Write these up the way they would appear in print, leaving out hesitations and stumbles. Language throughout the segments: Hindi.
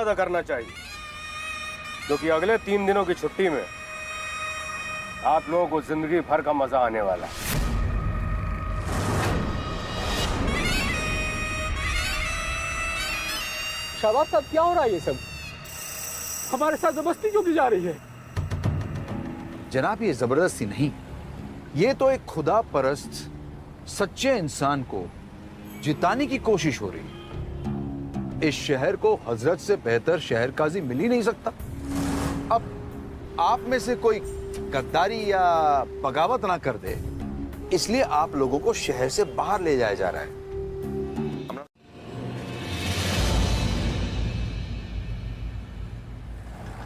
अदा करना चाहिए, क्योंकि अगले 3 दिनों की छुट्टी में आप लोगों को जिंदगी भर का मजा आने वाला है। शाहबाज साहब, क्या हो रहा है ये सब? हमारे साथ जबरदस्ती क्यों की जा रही है? जनाब, ये जबरदस्ती नहीं, ये तो एक खुदा परस्त सच्चे इंसान को जिताने की कोशिश हो रही है। इस शहर को हजरत से बेहतर शहर काजी मिल ही नहीं सकता। अब आप में से कोई गद्दारी या बगावत ना कर दे, इसलिए आप लोगों को शहर से बाहर ले जाया जा रहा है।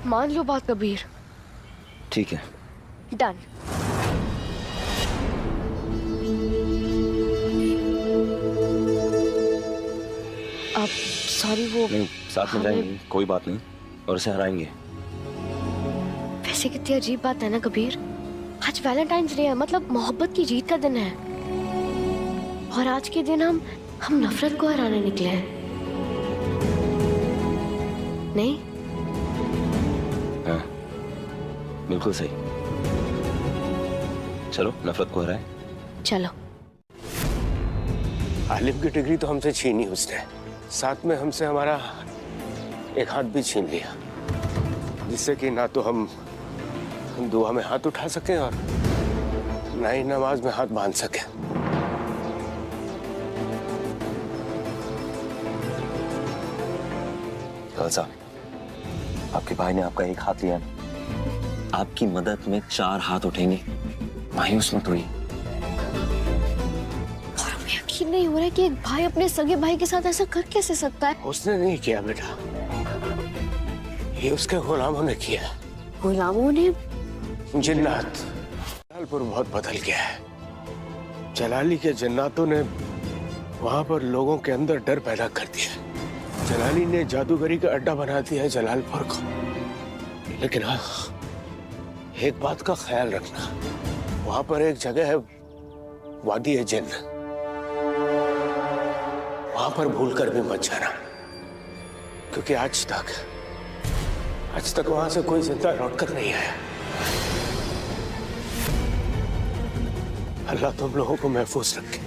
मान लो बात कबीर। ठीक है, डन। अब सॉरी, वो नहीं, साथ में जाएंगे, कोई बात नहीं, और उसे हराएंगे। वैसे कितनी अजीब बात है ना कबीर, आज वैलेंटाइंस डे है, मतलब मोहब्बत की जीत का दिन है, और आज के दिन हम नफरत को हराने निकले हैं। नहीं? हाँ, बिल्कुल सही। चलो नफरत को हराएं। चलो। आलिम की डिग्री तो हमसे छीनी उसने, साथ में हमसे हमारा एक हाथ भी छीन लिया, जिससे कि ना तो हम दुआ में हाथ उठा सके और ना ही नमाज में हाथ बांध सके। खालसा, आपके भाई ने आपका एक हाथ लिया, आपकी मदद में 4 हाथ उठेंगे, मायूस मत होइए। यकीन नहीं हो रहा है कि एक भाई अपने सगे भाई के साथ ऐसा कर कैसे सकता है। उसने नहीं किया बेटा, ये उसके गुलामों ने किया। गुलामों ने? जिन्नात। जलालपुर बहुत बदल गया है। जलाली के जिन्नातों ने वहां पर लोगों के अंदर डर पैदा कर दिया। जलाली ने जादूगरी का अड्डा बना दिया है जलालपुर को। लेकिन हाँ, एक बात का ख्याल रखना, वहां पर एक जगह है वादी ए जिन्न, वहां पर भूलकर भी मत जाना, क्योंकि आज तक वहां से कोई जिंदा लौटकर नहीं आया। अल्लाह तुम लोगों को महफूज रखे।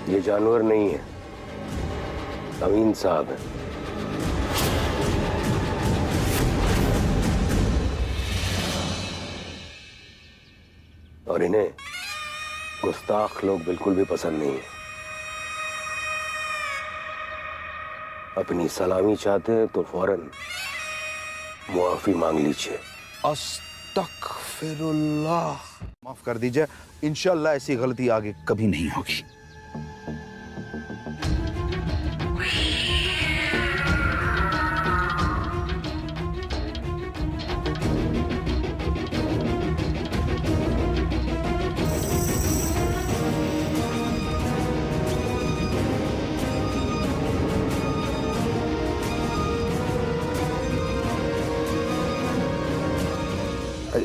ये जानवर नहीं है, अमीन साहब है। और इन्हें गुस्ताख लोग बिल्कुल भी पसंद नहीं है। अपनी सलामी चाहते हैं तो फौरन मुआफी मांग लीजिए। अस्तगफिरुल्लाह, माफ कर दीजिए, इंशाअल्लाह ऐसी गलती आगे कभी नहीं होगी।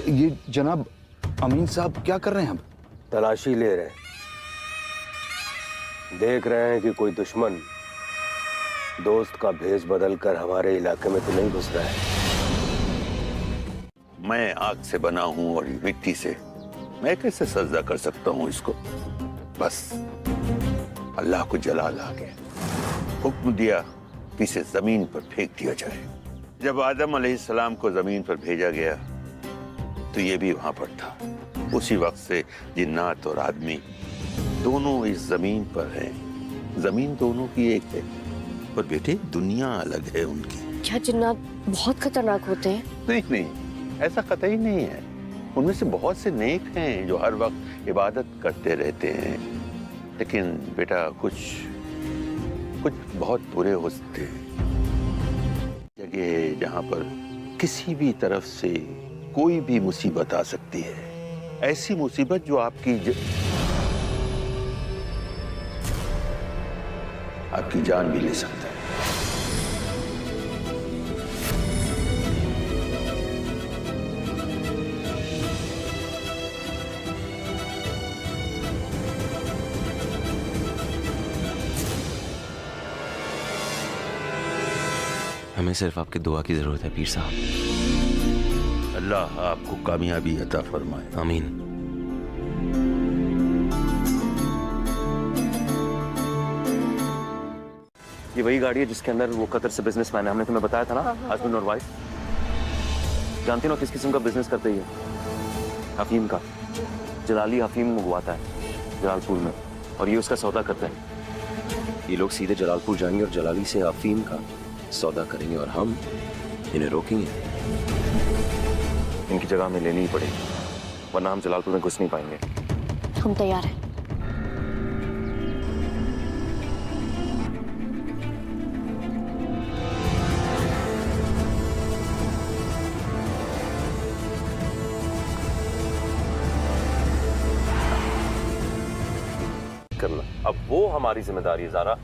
ये जनाब अमीन साहब क्या कर रहे हैं? अब तलाशी ले रहे हैं, देख रहे हैं कि कोई दुश्मन दोस्त का भेष बदलकर हमारे इलाके में तो नहीं घुस रहा है। मैं आग से बना हूं और मिट्टी से, मैं कैसे सजदा कर सकता हूं इसको? बस अल्लाह को जलाल आ गया, हुक्म दिया कि इसे जमीन पर फेंक दिया जाए। जब आदम अलैहिस्सलाम को जमीन पर भेजा गया तो ये भी वहां पर था। उसी वक्त से जिन्नात और आदमी दोनों इस जमीन पर हैं। जमीन दोनों की एक है, पर बेटे दुनिया अलग है उनकी। क्या जिन्नात बहुत खतरनाक होते हैं? नहीं, ऐसा कतई नहीं है। उनमें से बहुत से नेक हैं जो हर वक्त इबादत करते रहते हैं, लेकिन बेटा कुछ बहुत बुरे होते हैं। जगह जहां पर किसी भी तरफ से कोई भी मुसीबत आ सकती है, ऐसी मुसीबत जो आपकी जान भी ले सकता है। हमें सिर्फ आपकी दुआ की जरूरत है पीर साहब। अल्लाह आपको कामयाबी अता फरमाए। आमीन। ये वही गाड़ी है जिसके अंदर वो कतर से बिजनेसमैन है, हमने तुम्हें बताया था ना, हस्बैंड और वाइफ। जानती हो ना किस किस्म का बिजनेस करते ही है? अफीम का। जलाली अफीम मंगवाता है जलालपुर में, और ये उसका सौदा करते हैं। ये लोग सीधे जलालपुर जाएंगे और जलाली से अफीम का सौदा करेंगे, और हम इन्हें रोकेंगे। इनकी जगह हमें लेनी ही पड़ेगी, वरना हम जलालपुर में घुस नहीं पाएंगे। हम तैयार हैं। करना अब वो हमारी जिम्मेदारी है ज़ारा,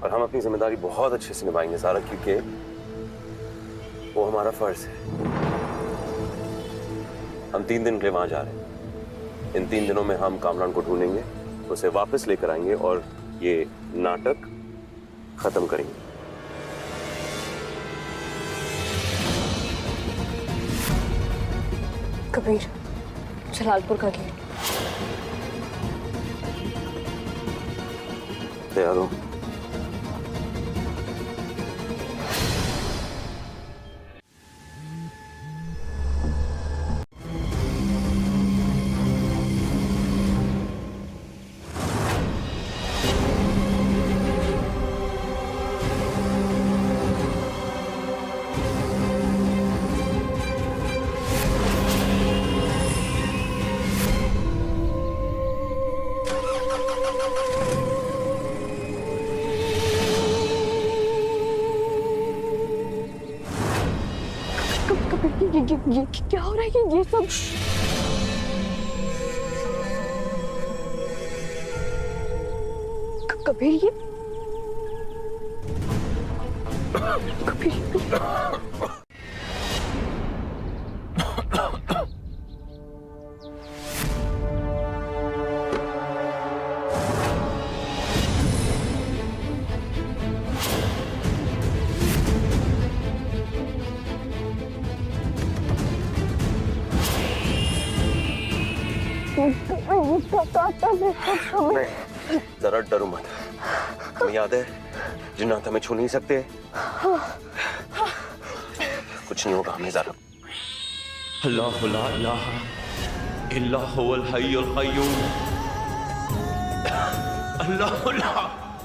और हम अपनी जिम्मेदारी बहुत अच्छे से निभाएंगे ज़ारा, क्योंकि वो हमारा फर्ज है। हम 3 दिन के लिए वहां जा रहे हैं। इन 3 दिनों में हम कामरान को ढूंढेंगे, उसे वापस लेकर आएंगे और ये नाटक खत्म करेंगे। कबीर, जलालपुर का गेट। तैयार हो? ये क्या हो रहा है? ये सब कबीर, ये कबीर नहीं, जरा डरो मत। तुम्हें याद है जिन्नात हमें छू नहीं सकते। कुछ नहीं होगा हमें ज़रा। अल्लाहु ला इलाहा इल्ला हुवल हय्युल क़य्यूम।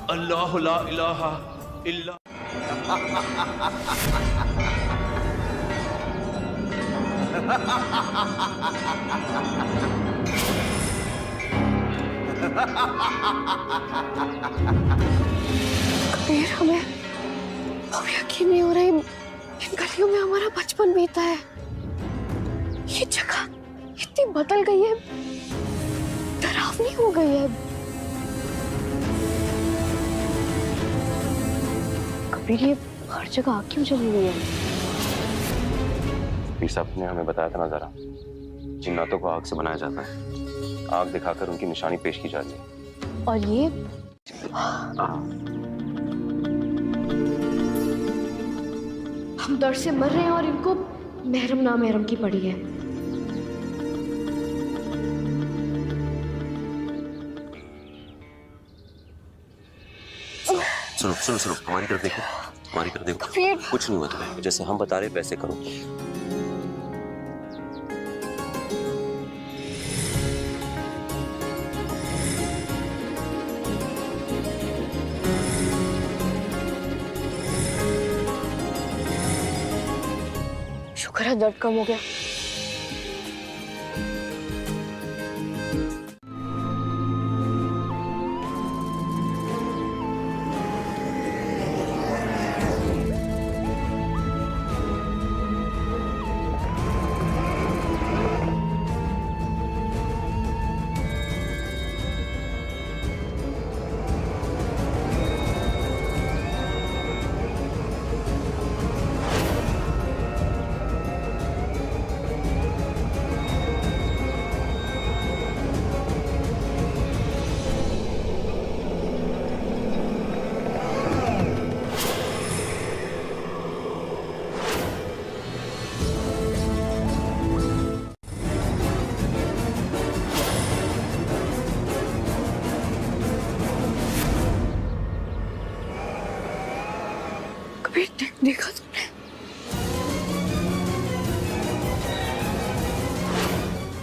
अल्लाहु ला इलाहा इल्ला। कबीर, हमें यकीन नहीं हो रहा है, इन गलियों में हमारा बचपन बीता है। ये जगह इतनी बदल गई है, डरावनी हो गई है। कबीर, ये हर जगह आग क्यों जल रही है? पीर साहब ने हमें बताया था ना ज़रा, जिन्नातों को आग से बनाया जाता है। आग दिखाकर उनकी निशानी पेश की जा रही है। और ये हम डर से मर रहे हैं और इनको महरम ना महरम की पड़ी है। सुनो सुनो सुनो, हमारी तरफ देखो, हमारी तरफ देखो। कुछ नहीं हुआ तुम्हें, जैसे हम बता रहे वैसे करो। शुक्र है दर्द कम हो गया।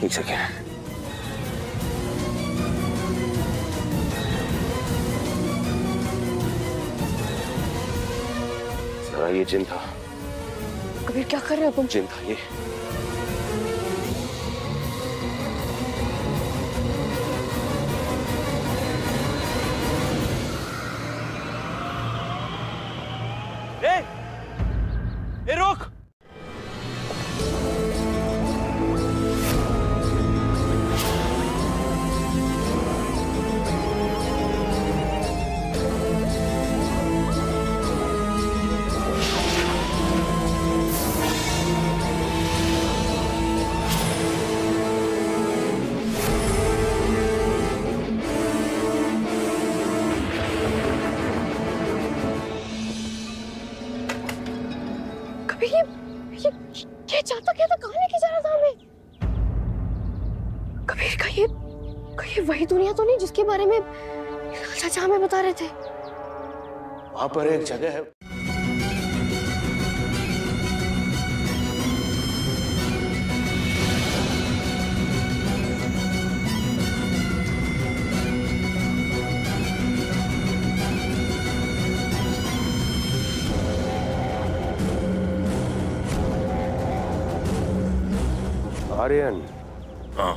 एक सेकेंड। जरा ये जिन था। कबीर क्या कर रहे हो तुम? जिन था ये। ए रोक। कबीर ये चाहता क्या था? कहाँ लेके जा रहा था हमें? कबीर का ये वही दुनिया तो नहीं जिसके बारे में चाचा हमें बता रहे थे? वहां पर एक जगह है। आर्यन। हाँ,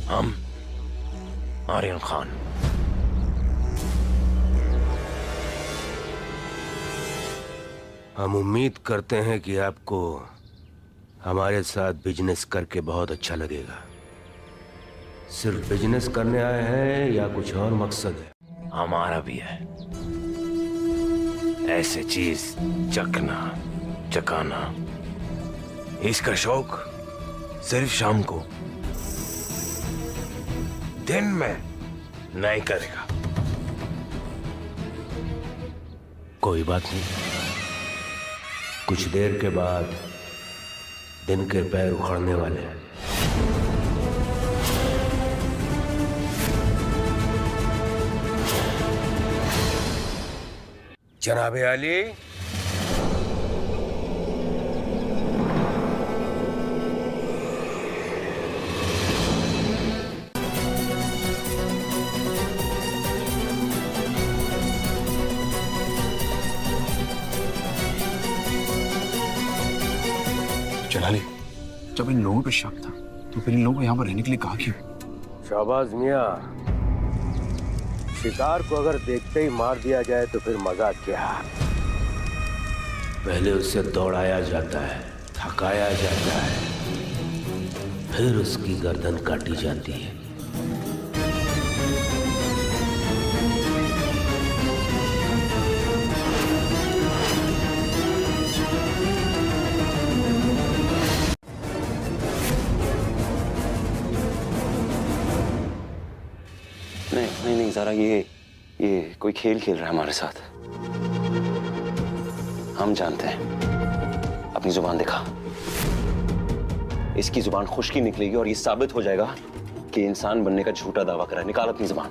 हम आर्यन खान। हम उम्मीद करते हैं कि आपको हमारे साथ बिजनेस करके बहुत अच्छा लगेगा। सिर्फ बिजनेस करने आए हैं या कुछ और मकसद है? हमारा भी है। ऐसे चीज चखना चकाना, इसका शौक सिर्फ शाम को, दिन में नहीं करेगा। कोई बात नहीं, कुछ देर के बाद दिन के पैर उखड़ने वाले हैं। जनाबे अली, जलाली, जब इन लोगों पे शक था तो फिर इन लोगों को यहाँ पर रहने के लिए कहा क्यों? शाहबाज मियाँ, शिकार को अगर देखते ही मार दिया जाए तो फिर मजा क्या? पहले उसे दौड़ाया जाता है, थकाया जाता है, फिर उसकी गर्दन काटी जाती है। नहीं ज़रा, ये कोई खेल खेल रहा है हमारे साथ। हम जानते हैं। अपनी जुबान दिखा। इसकी जुबान खुश्की निकलेगी और ये साबित हो जाएगा कि इंसान बनने का झूठा दावा करा है। निकाल अपनी जुबान।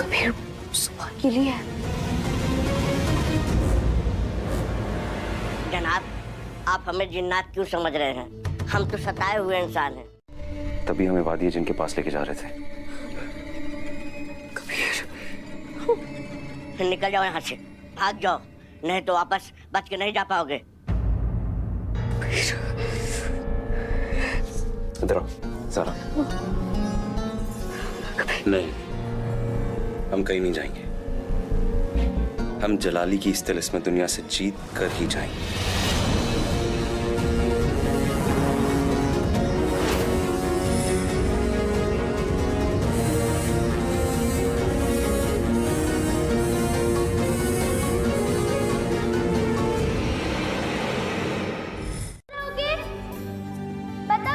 कबीर सुबह के लिए है। जनाब, आप हमें जिन्नात क्यों समझ रहे हैं? हम तो सताए हुए इंसान हैं। तभी हमें वादी जिनके पास लेके जा रहे थे। फिर निकल जाओ यहाँ से, भाग जाओ, नहीं तो वापस बच के नहीं जा पाओगे। इधर आओ ज़रा। नहीं, हम कहीं नहीं जाएंगे। हम जलाली की इस तिलिस्म दुनिया से जीत कर ही जाएंगे।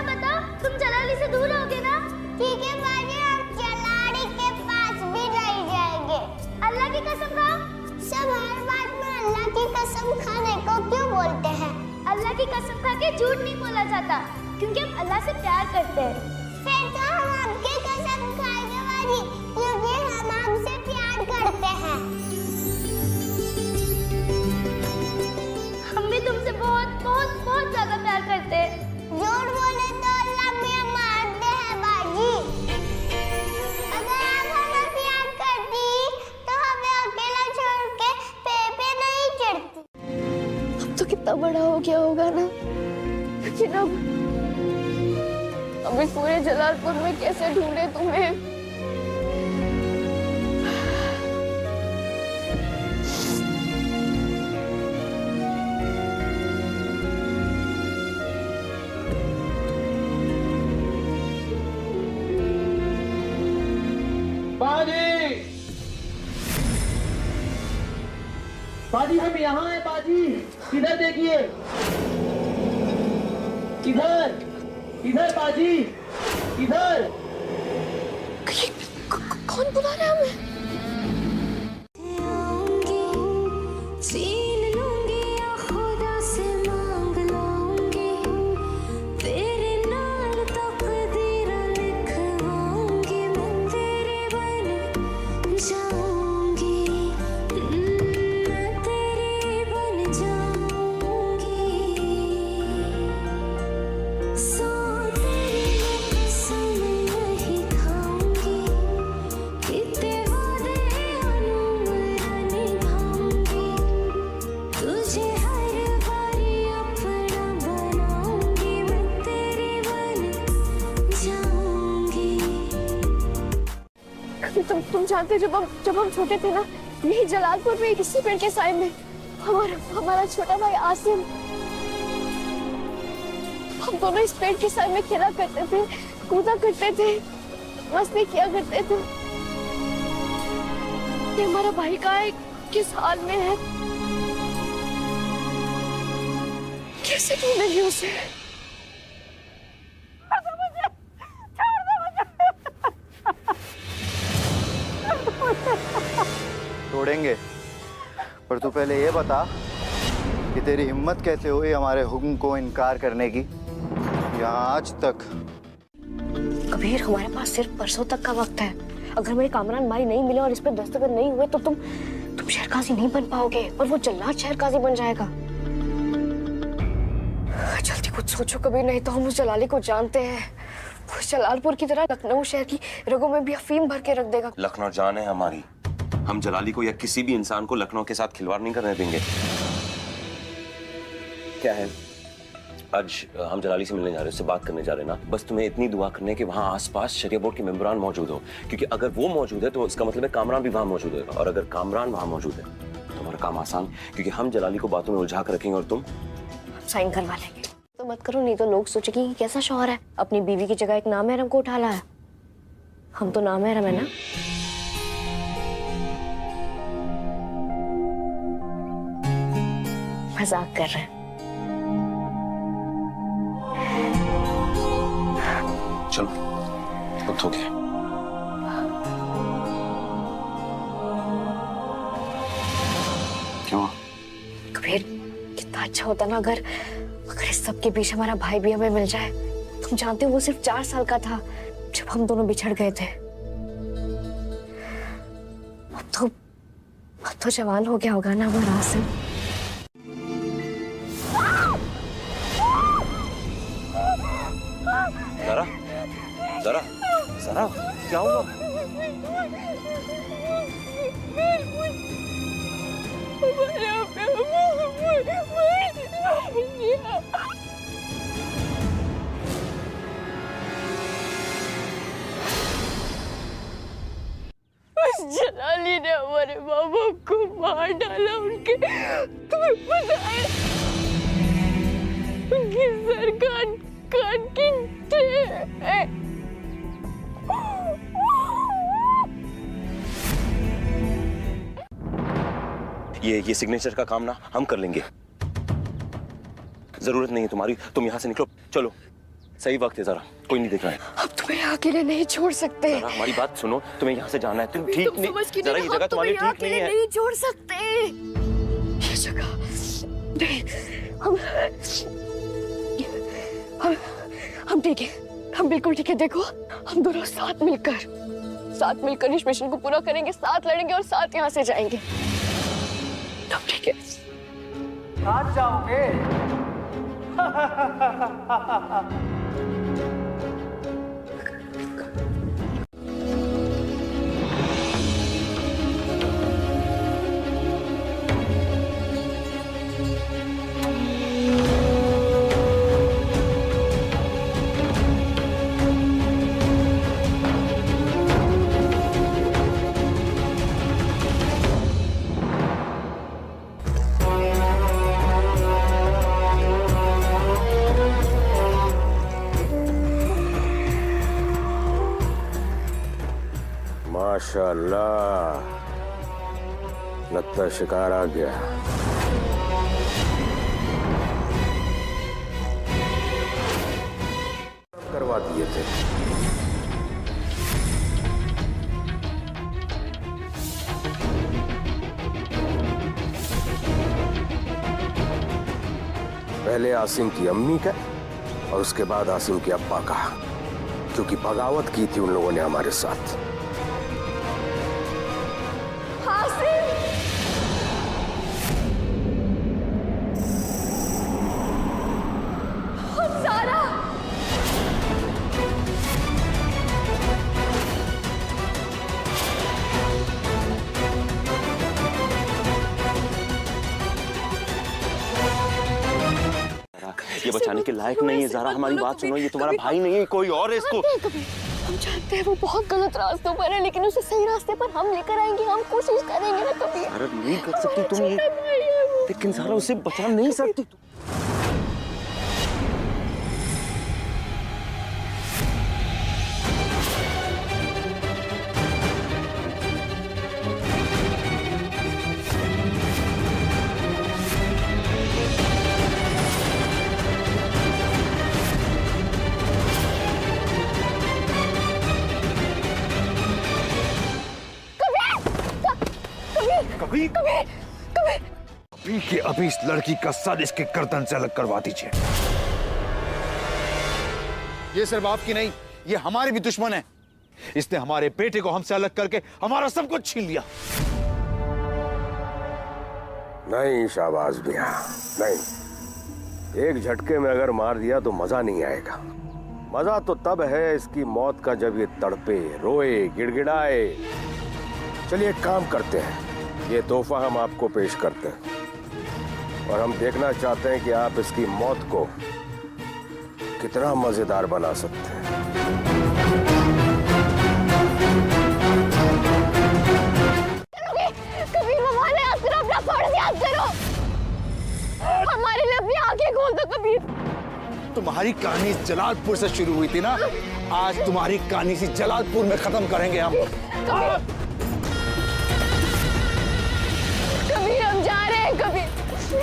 बता, तुम जलाली से दूर रहोगे ना? ठीक है बाजी, हम जलाली के पास भी नहीं जाएंगे। अल्लाह की कसम खाओ। सब हर बात में अल्लाह की कसम खाने को क्यों बोलते हैं? अल्लाह की कसम खा के झूठ नहीं बोला जाता, क्योंकि हम अल्लाह से प्यार करते हैं। फिर तो हम आपकी कसम खाएंगे बाजी, क्योंकि हम आपसे बड़ा हो गया होगा ना, लेकिन अब इस पूरे जलालपुर में कैसे ढूंढे तुम्हें? बाजी हम यहाँ हैं बाजी, इधर देखिए, इधर इधर बाजी, इधर। कौन बुला रहा है हमें? तुम जानते, जब हम छोटे थे ना, यही जलालपुर में किसी पेड़ के साए में हमारा छोटा भाई आसिम, हम दोनों इस पेड़ के साए में खेला करते थे, कूदा करते थे, मस्ती किया करते थे। ये हमारा भाई कहाँ है, किस हाल में है, कैसे ढूंढेंगे उसे? छोड़ेंगे, पर तू पहले ये बता कि तेरी हिम्मत कैसे हुई हमारे हुक्म को इनकार करने की? यहाँ आज तक कबीर, हमारे पास सिर्फ परसों तक का वक्त है। अगर मेरे कामरान भाई नहीं मिले और इस पे दस्तखत नहीं हुए तो तुम शहरकाजी नहीं बन पाओगे और वो जल्लाद शहरकाजी बन जाएगा। जल्दी कुछ सोचो कबीर, नहीं तो हम उस जलाली को जानते हैं, वो जलालपुर की तरह लखनऊ शहर की रगों में भी अफीम भर के रख देगा। लखनऊ जान है हमारी, हम जलाली को या किसी भी इंसान को लखनऊ के साथ खिलवाड़ नहीं करने देंगे। क्या है, आज हम जलाली से मिलने जा रहे हैं, उससे बात करने जा रहे हैं ना, बस तुम्हें इतनी दुआ करने कि वहाँ आसपास शरिया बोर्ड के मेंबरान मौजूद हो, क्योंकि अगर वो मौजूद है तो इसका मतलब है कामरान भी वहाँ मौजूद होगा, और अगर कामरान वहाँ मौजूद है तो हमारा काम आसान, क्योंकि हम जलाली को बातों में उलझा कर रखेंगे और तुम साइन करवा लेंगे। तो मत करो, नहीं तो लोग सोचेंगे कि कैसा शौहर है, अपनी बीवी की जगह एक नामहरम को उठा लाया। हम तो नामहरम है ना। मजाक कर रहे हैं। चलो, वक्त हो गया। क्यों? कबीर, कितना अच्छा होता ना अगर इस सब के बीच हमारा भाई भी हमें मिल जाए। तुम जानते हो वो सिर्फ 4 साल का था जब हम दोनों बिछड़ गए थे। अब तो जवान हो गया होगा ना हमारा आसिम। ज़रा, ज़रा, ज़रा, क्या हुआ? जलाली ने हमारे माँ बाप को मार डाला। उनके तुम्हें पता है, उनकी सर कान की ये सिग्नेचर का काम ना हम कर लेंगे, जरूरत नहीं है तुम्हारी, तुम यहाँ से निकलो, चलो, सही वक्त है, जरा कोई नहीं देख रहा है। अब तुम्हें अकेले नहीं छोड़ सकते। हमारी बात सुनो, तुम्हें यहाँ से जाना है, तुम ठीक नहीं, जरा ये जगह तुम्हारी ठीक नहीं है। नहीं छोड़ सकते ये जगह, नहीं, हम ठीक है, हम बिल्कुल ठीक है। देखो, हम दोनों साथ मिलकर इस मिशन को पूरा करेंगे, साथ लड़ेंगे और साथ यहाँ से जाएंगे। तब ठीक है। साथ जाओगे? माशाल्लाह, लगता है शिकार आ गया। करवा दिए थे। पहले आसिम की अम्मी का और उसके बाद आसिम के अब्बा का, क्योंकि बगावत की थी उन लोगों ने हमारे साथ। ये बचाने के लायक नहीं है ज़ारा, हमारी बात सुनो, ये तुम्हारा भाई नहीं है, कोई और है इसको। हम जानते हैं वो बहुत गलत रास्तों पर है, लेकिन उसे सही रास्ते पर हम लेकर आएंगे, हम कोशिश करेंगे ना कभी। ज़ारा नहीं कर सकती तुम ये, लेकिन ज़ारा उसे बचा नहीं सकती तुम। अभी के अभी इस लड़की का सर इसके गर्दन से अलग करवा दीजिए। ये सिर्फ आपकी नहीं, ये हमारे भी दुश्मन है। इसने हमारे बेटे को हमसे अलग करके हमारा सब कुछ छीन लिया। नहीं शाहबाज भैया, नहीं, एक झटके में अगर मार दिया तो मजा नहीं आएगा। मजा तो तब है इसकी मौत का जब ये तड़पे, रोए, गिड़गिड़ाए। चलिए एक काम करते हैं, ये तोहफा हम आपको पेश करते हैं और हम देखना चाहते हैं कि आप इसकी मौत को कितना मजेदार बना सकते हैं। कबीर मामा ने आकर अपना फर्ज याद करो, हमारे लिए अपनी आंखें खोल दो कबीर। तुम्हारी कहानी जलालपुर से शुरू हुई थी ना, आज तुम्हारी कहानी इसी जलालपुर में खत्म करेंगे हम। कबीर हम जा रहे हैं कबीर,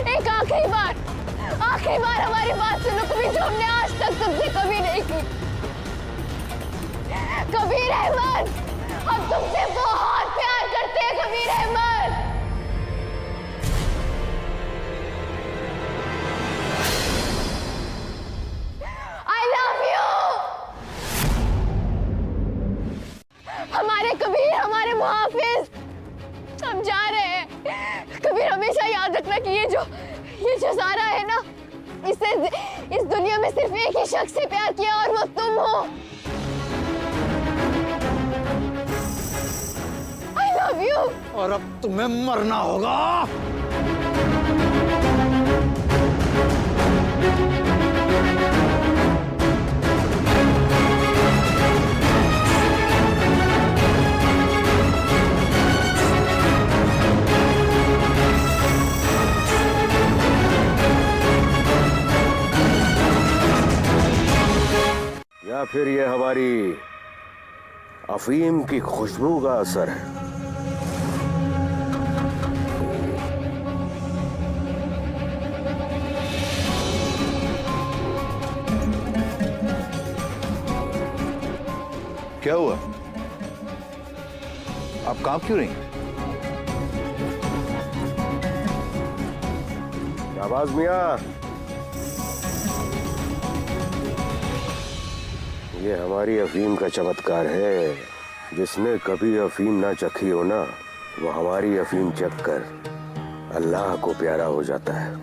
एक आखिरी बार हमारी बात सुनो कबीर, जो हमने आज तक तुमसे कभी नहीं की। कबीर अहमद, हम तुमसे बहुत प्यार करते हैं Kabir Ahmad. I love you। हमारे कबीर, हमारे मुहाफिज, हम जा रहे हैं। कबीर हमेशा याद रखना कि ये जो ज़ारा है ना, इसे इस दुनिया में सिर्फ एक ही शख्स से प्यार किया और वो तुम हो। I love you। और अब तुम्हें मरना होगा। या फिर ये हमारी अफीम की खुशबू का असर है। क्या हुआ? आप काम क्यों नहीं? शाहबाज मियां, ये हमारी अफीम का चमत्कार है। जिसने कभी अफीम ना चखी हो ना, वो हमारी अफीम चख कर अल्लाह को प्यारा हो जाता है।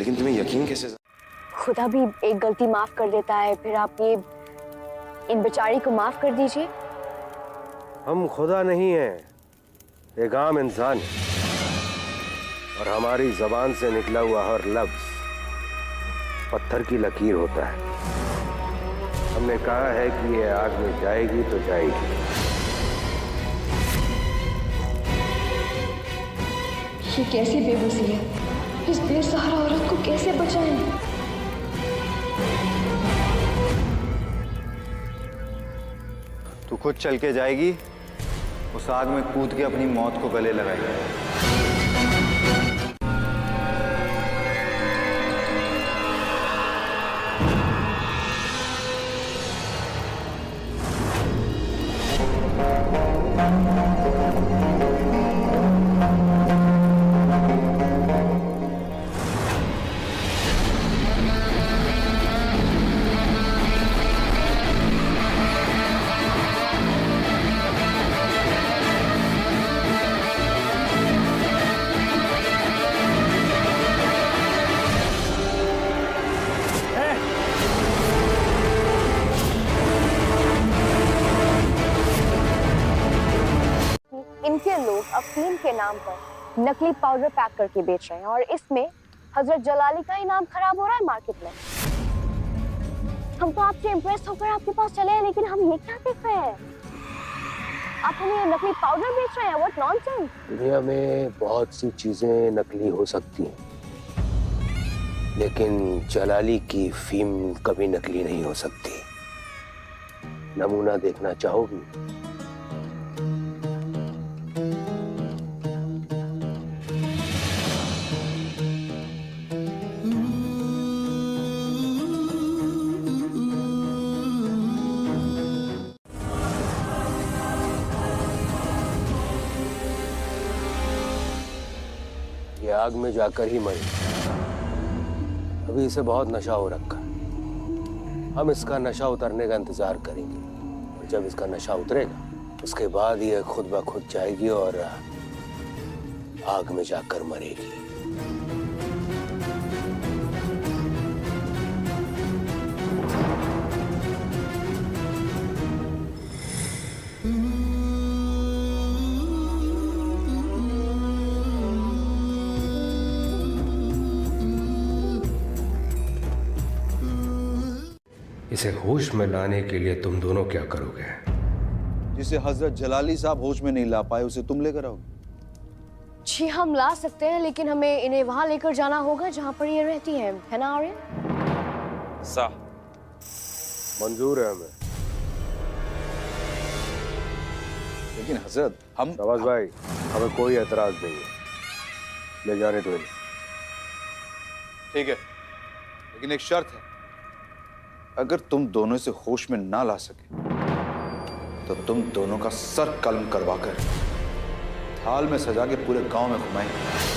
लेकिन तुम्हें यकीन कैसे? खुदा भी एक गलती माफ कर देता है, फिर आप ये इन बेचारी को माफ कर दीजिए। हम खुदा नहीं हैं, एक आम इंसान है, और हमारी जबान से निकला हुआ हर लफ्ज पत्थर की लकीर होता है। हमने कहा है कि ये आग में जाएगी तो जाएगी। ये कैसी बेबसी है, इस बेसहारा औरत को कैसे बचाएं? तू खुद चल के जाएगी, उस आग में कूद के अपनी मौत को गले लगाएगी। इनके लोग अफीम के नाम पर नकली पाउडर पैक करके बेच रहे हैं और इसमें हजरत जलाली का ही नाम खराब हो रहा है मार्केट में। हम तो आपसे इम्प्रेस होकर आपके पास चले हैं, लेकिन हम ये क्या देख रहे हैं? आप हमें नकली पाउडर बेच रहे हैं? What nonsense. दुनिया में बहुत सी चीजें नकली हो सकती हैं, लेकिन जलाली की फीम कभी नकली नहीं हो सकती। नमूना देखना चाहोगी? ये आग में जाकर ही मरी। अभी इसे बहुत नशा हो रखा है। हम इसका नशा उतरने का इंतजार करेंगे, और जब इसका नशा उतरेगा उसके बाद ये खुद ब खुद जाएगी और आग में जाकर मरेगी। इसे होश में लाने के लिए तुम दोनों क्या करोगे? जिसे हजरत जलाली साहब होश में नहीं ला पाए उसे तुम लेकर आओगे? जी हम ला सकते हैं, लेकिन हमें इन्हें वहां लेकर जाना होगा जहां पर ये रहती हैं, है ना आर्यन? मंजूर है हमें। लेकिन हजरत हम नवाज भाई, हमें कोई एतराज नहीं है, ले जाने दो इन्हें। ठीक है, लेकिन एक शर्त है, अगर तुम दोनों इसे होश में ना ला सके तो तुम दोनों का सर कलम करवाकर थाल में सजा के पूरे गांव में घुमाएंगे।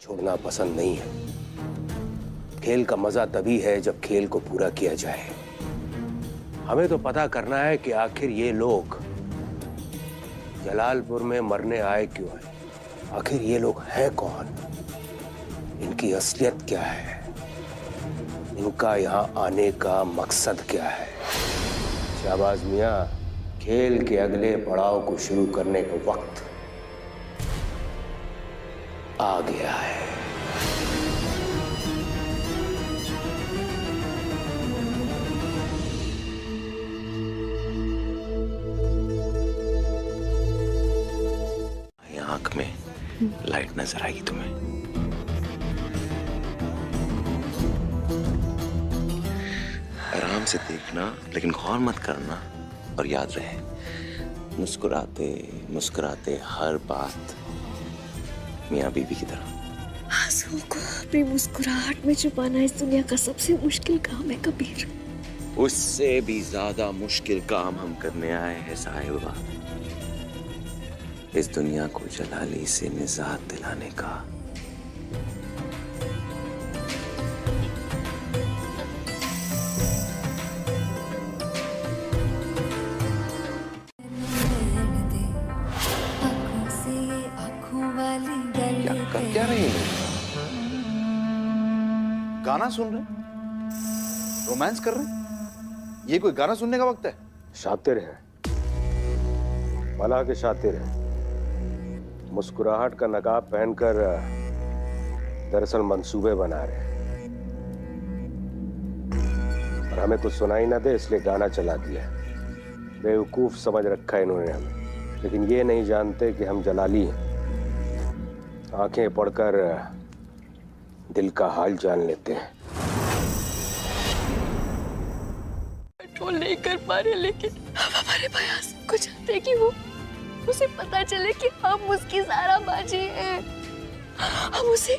छोड़ना पसंद नहीं है। खेल का मजा तभी है जब खेल को पूरा किया जाए। हमें तो पता करना है कि आखिर ये लोग जलालपुर में मरने आए क्यों हैं? आखिर ये लोग हैं कौन? इनकी असलियत क्या है? इनका यहाँ आने का मकसद क्या है? शाहबाज मियां, खेल के अगले पड़ाव को शुरू करने का वक्त आ गया है। आंख में लाइट नजर आई तुम्हें? से देखना, लेकिन गौर मत करना। और याद रहे, मुस्कुराते मुस्कुराते हर बात मियाँ बीवी की तरह। आंसुओं को अपनी मुस्कुराहट में छुपाना इस दुनिया का सबसे मुश्किल काम है कबीर। उससे भी ज्यादा मुश्किल काम हम करने आए हैं साहिबा, इस दुनिया को जलाली से निजात दिलाने का। क्या रही है? गाना सुन रहे, रोमांस कर रहे? ये कोई गाना सुनने का वक्त है? शातिर है, भला के शातिर है। मुस्कुराहट का नकाब पहनकर दरअसल मंसूबे बना रहे हैं, और हमें कुछ सुनाई ना दे इसलिए गाना चला दिया। बेवकूफ समझ रखा है इन्होंने हमें, लेकिन ये नहीं जानते कि हम जलाली हैं। आंखें पढ़कर दिल का हाल जान लेते हैं। कंट्रोल नहीं कर पा रहे, लेकिन हम हमारे भाई आसिम को चाहते हैं कि वो उसे पता चले कि हम उसकी सारा बाजी हैं। हम उसे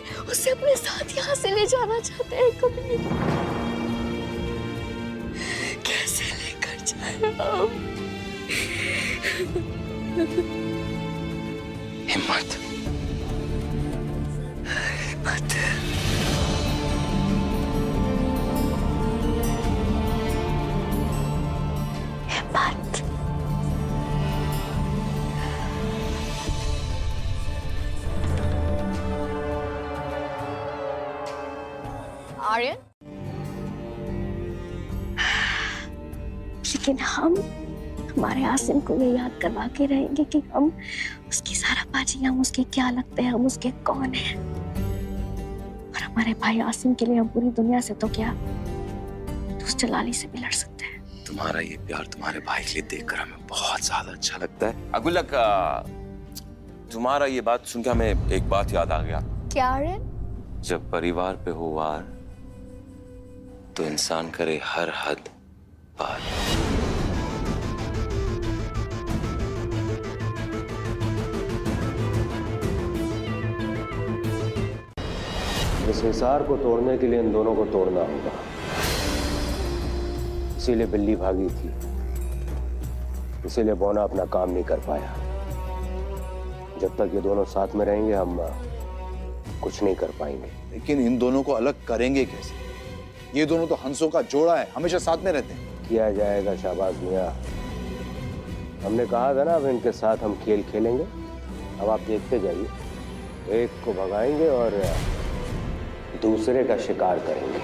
अपने साथ यहाँ से ले जाना चाहते हैं। कभी कैसे लेकर जाए हम? हिम्मत हिम्मत हिम्मत। आर्यन, लेकिन हम हमारे आसिम को ये याद करवा के रहेंगे कि हम उसकी सारा बाजी, हम उसके क्या लगते हैं, हम उसके कौन हैं। और हमारे भाई आसिम के लिए हम पूरी दुनिया से तो क्या, उस जलाली से भी लड़ सकते हैं। तुम्हारा ये प्यार तुम्हारे भाई के लिए देखकर हमें बहुत ज्यादा अच्छा लगता है। अगुलक, तुम्हारा ये बात सुनकर हमें एक बात याद आ गया। क्या आर्यन? जब परिवार पे हो वार तो इंसान करे हर हद पार। इस हिसार को तोड़ने के लिए इन दोनों को तोड़ना होगा, इसीलिए बिल्ली भागी थी, इसीलिए बोना अपना काम नहीं कर पाया। जब तक ये दोनों साथ में रहेंगे हम कुछ नहीं कर पाएंगे। लेकिन इन दोनों को अलग करेंगे कैसे? ये दोनों तो हंसों का जोड़ा है, हमेशा साथ में रहते हैं। किया जाएगा शाबाश मियां। हमने कहा था ना, अब इनके साथ हम खेल खेलेंगे। अब आप देखते जाइए, एक को भगाएंगे और दूसरे का शिकार करेंगे।